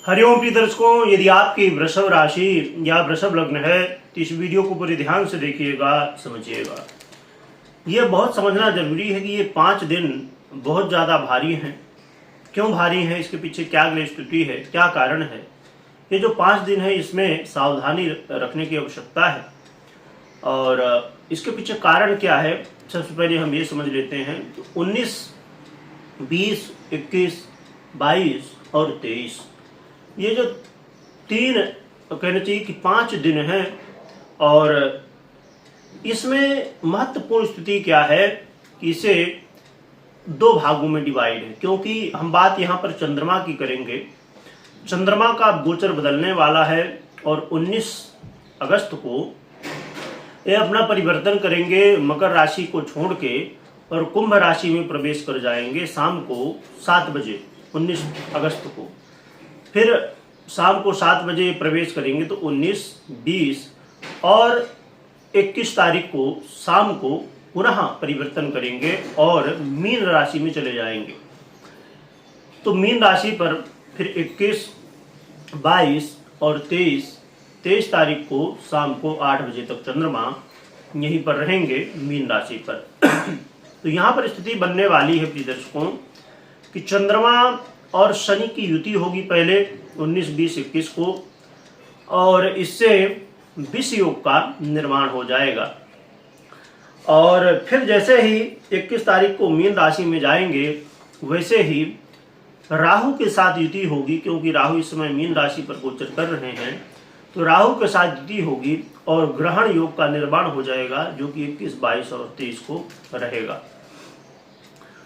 हरिओम प्रिय दर्शकों, यदि आपकी वृषभ राशि या वृषभ लग्न है तो इस वीडियो को पूरे ध्यान से देखिएगा, समझिएगा। यह बहुत समझना जरूरी है कि ये 5 दिन बहुत ज़्यादा भारी हैं। क्यों भारी हैं, इसके पीछे क्या ग्रह स्थिति है, क्या कारण है। ये जो 5 दिन है इसमें सावधानी रखने की आवश्यकता है। और इसके पीछे कारण क्या है, सबसे पहले हम ये समझ लेते हैं। 19, 20, 21, 22 और 23 ये जो 3 कहना चाहिए कि 5 दिन हैं। और इसमें महत्वपूर्ण स्थिति क्या है कि इसे 2 भागों में डिवाइड है, क्योंकि हम बात यहाँ पर चंद्रमा की करेंगे। चंद्रमा का गोचर बदलने वाला है और 19 अगस्त को ये अपना परिवर्तन करेंगे, मकर राशि को छोड़ के और कुंभ राशि में प्रवेश कर जाएंगे शाम को 7 बजे 19 अगस्त को। फिर शाम को 7 बजे प्रवेश करेंगे तो 19, 20 और 21 तारीख को शाम को पुनः परिवर्तन करेंगे और मीन राशि में चले जाएंगे। तो मीन राशि पर फिर 21, 22 और 23 तारीख को शाम को 8 बजे तक चंद्रमा यहीं पर रहेंगे मीन राशि पर। तो यहाँ पर स्थिति बनने वाली है प्रिय दर्शकों कि चंद्रमा और शनि की युति होगी पहले 19, 20, 21 को, और इससे विष योग का निर्माण हो जाएगा। और फिर जैसे ही 21 तारीख को मीन राशि में जाएंगे वैसे ही राहु के साथ युति होगी, क्योंकि राहु इस समय मीन राशि पर गोचर कर रहे हैं। तो राहु के साथ युति होगी और ग्रहण योग का निर्माण हो जाएगा, जो कि 21, 22 और 23 को रहेगा।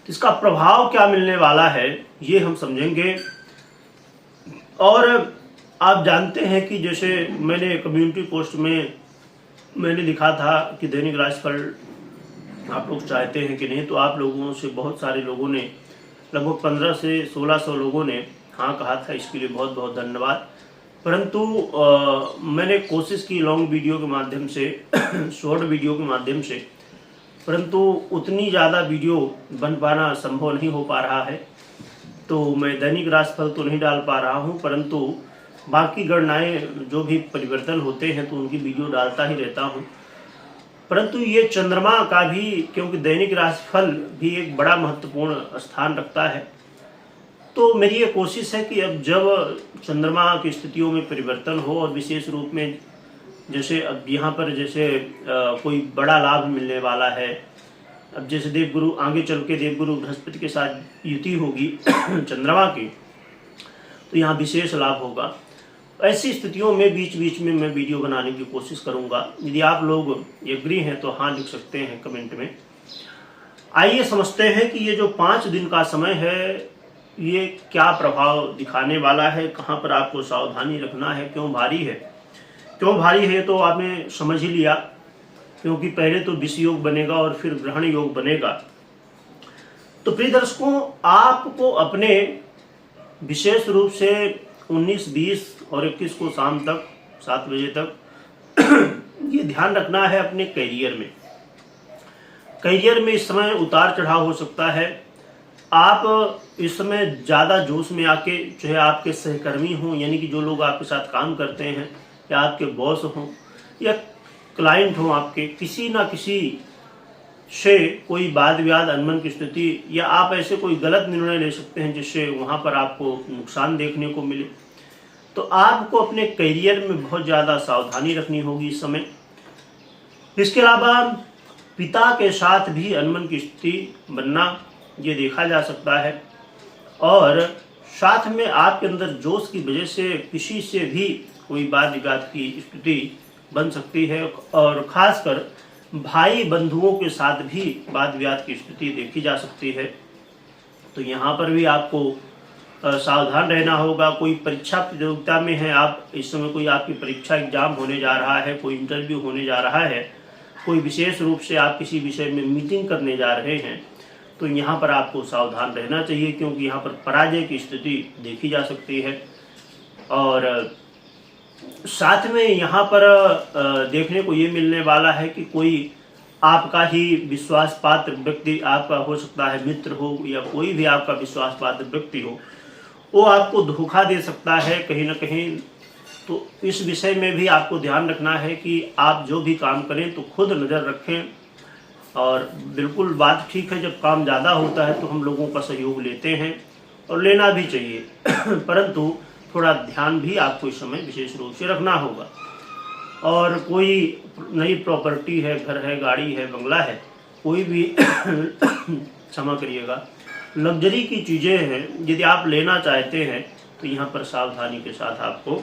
इसका प्रभाव क्या मिलने वाला है ये हम समझेंगे। और आप जानते हैं कि जैसे मैंने कम्युनिटी पोस्ट में मैंने लिखा था कि दैनिक राशिफल आप लोग चाहते हैं कि नहीं, तो आप लोगों से बहुत सारे लोगों ने, लगभग 15 से 1600 लोगों ने हाँ कहा था। इसके लिए बहुत बहुत धन्यवाद। परंतु मैंने कोशिश की लॉन्ग वीडियो के माध्यम से शॉर्ट वीडियो के माध्यम से, परंतु उतनी ज़्यादा वीडियो बन पाना संभव नहीं हो पा रहा है। तो मैं दैनिक राशिफल तो नहीं डाल पा रहा हूं, परंतु बाकी गणनाएं जो भी परिवर्तन होते हैं तो उनकी वीडियो डालता ही रहता हूं। परंतु ये चंद्रमा का भी, क्योंकि दैनिक राशिफल भी एक बड़ा महत्वपूर्ण स्थान रखता है, तो मेरी ये कोशिश है कि अब जब चंद्रमा की स्थितियों में परिवर्तन हो और विशेष रूप में जैसे अब यहाँ पर जैसे कोई बड़ा लाभ मिलने वाला है। अब जैसे देवगुरु आगे चल के देवगुरु बृहस्पति के साथ युति होगी चंद्रमा की, तो यहाँ विशेष लाभ होगा। ऐसी स्थितियों में बीच बीच में मैं वीडियो बनाने की कोशिश करूँगा। यदि आप लोग एग्री हैं तो हाँ लिख सकते हैं कमेंट में। आइए समझते हैं कि ये जो 5 दिन का समय है ये क्या प्रभाव दिखाने वाला है, कहाँ पर आपको सावधानी रखना है, क्यों भारी है। क्यों भारी है तो आपने समझ ही लिया, क्योंकि पहले तो विष योग बनेगा और फिर ग्रहण योग बनेगा। तो प्रिय दर्शकों, आपको अपने विशेष रूप से 19, 20 और 21 को शाम तक 7 बजे तक ये ध्यान रखना है अपने करियर में। करियर में इस समय उतार चढ़ाव हो सकता है। आप इस समय ज़्यादा जोश में आके, चाहे आपके सहकर्मी हों, यानी कि जो लोग आपके साथ काम करते हैं, या आपके बॉस हों या क्लाइंट हों, आपके किसी ना किसी से कोई वाद विवाद, अनबन की स्थिति, या आप ऐसे कोई गलत निर्णय ले सकते हैं जिससे वहाँ पर आपको नुकसान देखने को मिले। तो आपको अपने करियर में बहुत ज़्यादा सावधानी रखनी होगी इस समय। इसके अलावा पिता के साथ भी अनबन की स्थिति बनना ये देखा जा सकता है। और साथ में आपके अंदर जोश की वजह से किसी से भी कोई वाद विवाद की स्थिति बन सकती है, और खासकर भाई बंधुओं के साथ भी वाद विवाद की स्थिति देखी जा सकती है। तो यहाँ पर भी आपको सावधान रहना होगा। कोई परीक्षा प्रतियोगिता में है आप, इस समय कोई आपकी परीक्षा एग्जाम होने जा रहा है, कोई इंटरव्यू होने जा रहा है, कोई विशेष रूप से आप किसी विषय में मीटिंग करने जा रहे हैं, तो यहाँ पर आपको सावधान रहना चाहिए, क्योंकि यहाँ पर पराजय की स्थिति देखी जा सकती है। और साथ में यहाँ पर देखने को ये मिलने वाला है कि कोई आपका ही विश्वास पात्र व्यक्ति, आपका हो सकता है मित्र हो या कोई भी आपका विश्वास पात्र व्यक्ति हो, वो आपको धोखा दे सकता है कहीं ना कहीं। तो इस विषय में भी आपको ध्यान रखना है कि आप जो भी काम करें तो खुद नज़र रखें। और बिल्कुल बात ठीक है, जब काम ज़्यादा होता है तो हम लोगों का सहयोग लेते हैं और लेना भी चाहिए परंतु थोड़ा ध्यान भी आपको इस समय विशेष रूप से रखना होगा। और कोई नई प्रॉपर्टी है, घर है, गाड़ी है, बंगला है, कोई भी क्षमा करिएगा, लग्जरी की चीज़ें हैं, यदि आप लेना चाहते हैं तो यहाँ पर सावधानी के साथ आपको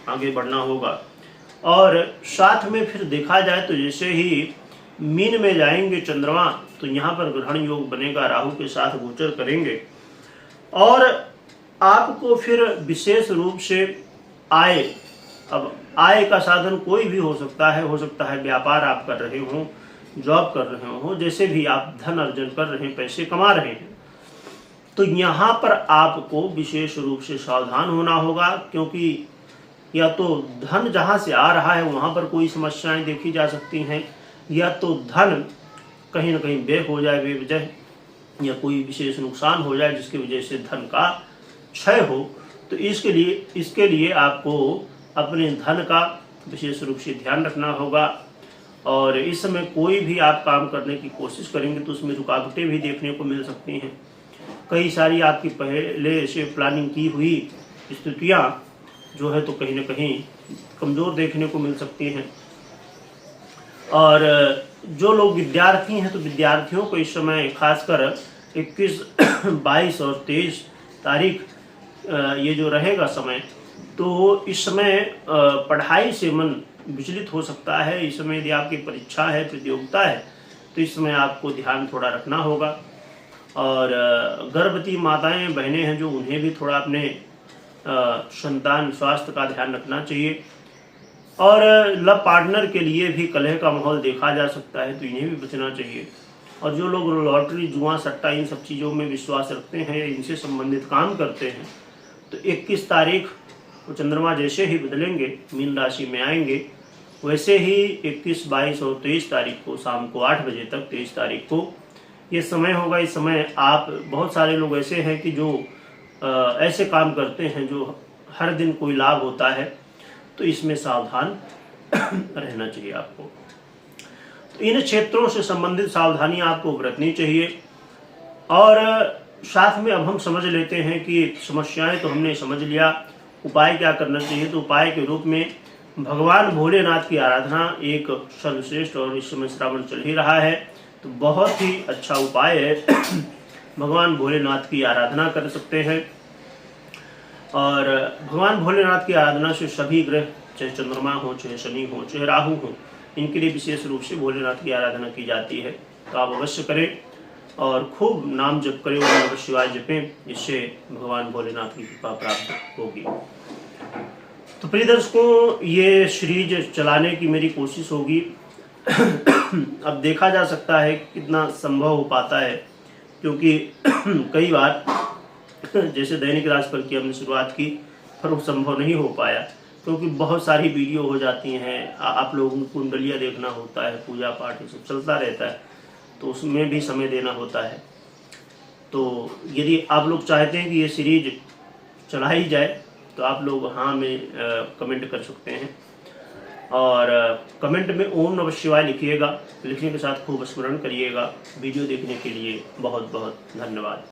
आगे बढ़ना होगा। और साथ में फिर देखा जाए तो जैसे ही मीन में जाएंगे चंद्रमा, तो यहाँ पर ग्रहण योग बनेगा, राहु के साथ गोचर करेंगे और आपको फिर विशेष रूप से आय, अब आय का साधन कोई भी हो सकता है व्यापार आप कर रहे हो, जॉब कर रहे हो, जैसे भी आप धन अर्जन कर रहे हैं, पैसे कमा रहे हैं, तो यहाँ पर आपको विशेष रूप से सावधान होना होगा। क्योंकि या तो धन जहाँ से आ रहा है वहाँ पर कोई समस्याएं देखी जा सकती हैं, या तो धन कहीं ना कहीं व्यय हो जाए बेवजह, या कोई विशेष नुकसान हो जाए जिसकी वजह से धन का क्षय हो। तो इसके लिए आपको अपने धन का विशेष रूप से ध्यान रखना होगा। और इस समय कोई भी आप काम करने की कोशिश करेंगे तो उसमें रुकावटें भी देखने को मिल सकती हैं। कई सारी आपकी पहले से प्लानिंग की हुई स्थितियाँ जो है तो कहीं ना कहीं कमज़ोर देखने को मिल सकती हैं। और जो लोग विद्यार्थी हैं तो विद्यार्थियों को इस समय खासकर 21, 22 और 23 तारीख ये जो रहेगा समय, तो इस समय पढ़ाई से मन विचलित हो सकता है। इस समय यदि आपकी परीक्षा है, प्रतियोगिता है, तो इस समय आपको ध्यान थोड़ा रखना होगा। और गर्भवती माताएं बहनें हैं जो, उन्हें भी थोड़ा अपने संतान स्वास्थ्य का ध्यान रखना चाहिए। और लव पार्टनर के लिए भी कलह का माहौल देखा जा सकता है, तो इन्हें भी बचना चाहिए। और जो लोग लॉटरी, जुआ, सट्टा, इन सब चीज़ों में विश्वास रखते हैं, इनसे संबंधित काम करते हैं, तो 21 तारीख को चंद्रमा जैसे ही बदलेंगे, मीन राशि में आएंगे, वैसे ही 21, 22 और 23 तारीख को शाम को 8 बजे तक, 23 तारीख को ये समय होगा। इस समय आप, बहुत सारे लोग ऐसे हैं कि जो ऐसे काम करते हैं जो हर दिन कोई लाभ होता है, तो इसमें सावधान रहना चाहिए आपको। तो इन क्षेत्रों से संबंधित सावधानी आपको बरतनी चाहिए। और साथ में अब हम समझ लेते हैं कि समस्याएं तो हमने समझ लिया, उपाय क्या करना चाहिए। तो उपाय के रूप में भगवान भोलेनाथ की आराधना एक सर्वश्रेष्ठ, और इस समय श्रावण चल ही रहा है तो बहुत ही अच्छा उपाय है। भगवान भोलेनाथ की आराधना कर सकते हैं। और भगवान भोलेनाथ की आराधना से सभी ग्रह, चाहे चंद्रमा हो, चाहे शनि हो, चाहे राहु हो, इनके लिए विशेष रूप से भोलेनाथ की आराधना की जाती है। तो आप अवश्य करें और खूब नाम जप करें, ओम नमः शिवाय जपें, इससे भगवान भोलेनाथ की कृपा प्राप्त होगी। तो प्रिय दर्शकों, ये सीरीज चलाने की मेरी कोशिश होगी। अब देखा जा सकता है कितना संभव हो पाता है, क्योंकि कई बार जैसे दैनिक राशिफल की हमने शुरुआत की, पर वो संभव नहीं हो पाया, क्योंकि बहुत सारी वीडियो हो जाती हैं, आप लोगों को कुंडलियाँ देखना होता है, पूजा पाठ ये सब चलता रहता है, तो उसमें भी समय देना होता है। तो यदि आप लोग चाहते हैं कि ये सीरीज चलाई जाए, तो आप लोग हाँ में कमेंट कर सकते हैं। और कमेंट में ओम नमः शिवाय लिखिएगा, लिखने के साथ खूब स्मरण करिएगा। वीडियो देखने के लिए बहुत बहुत धन्यवाद।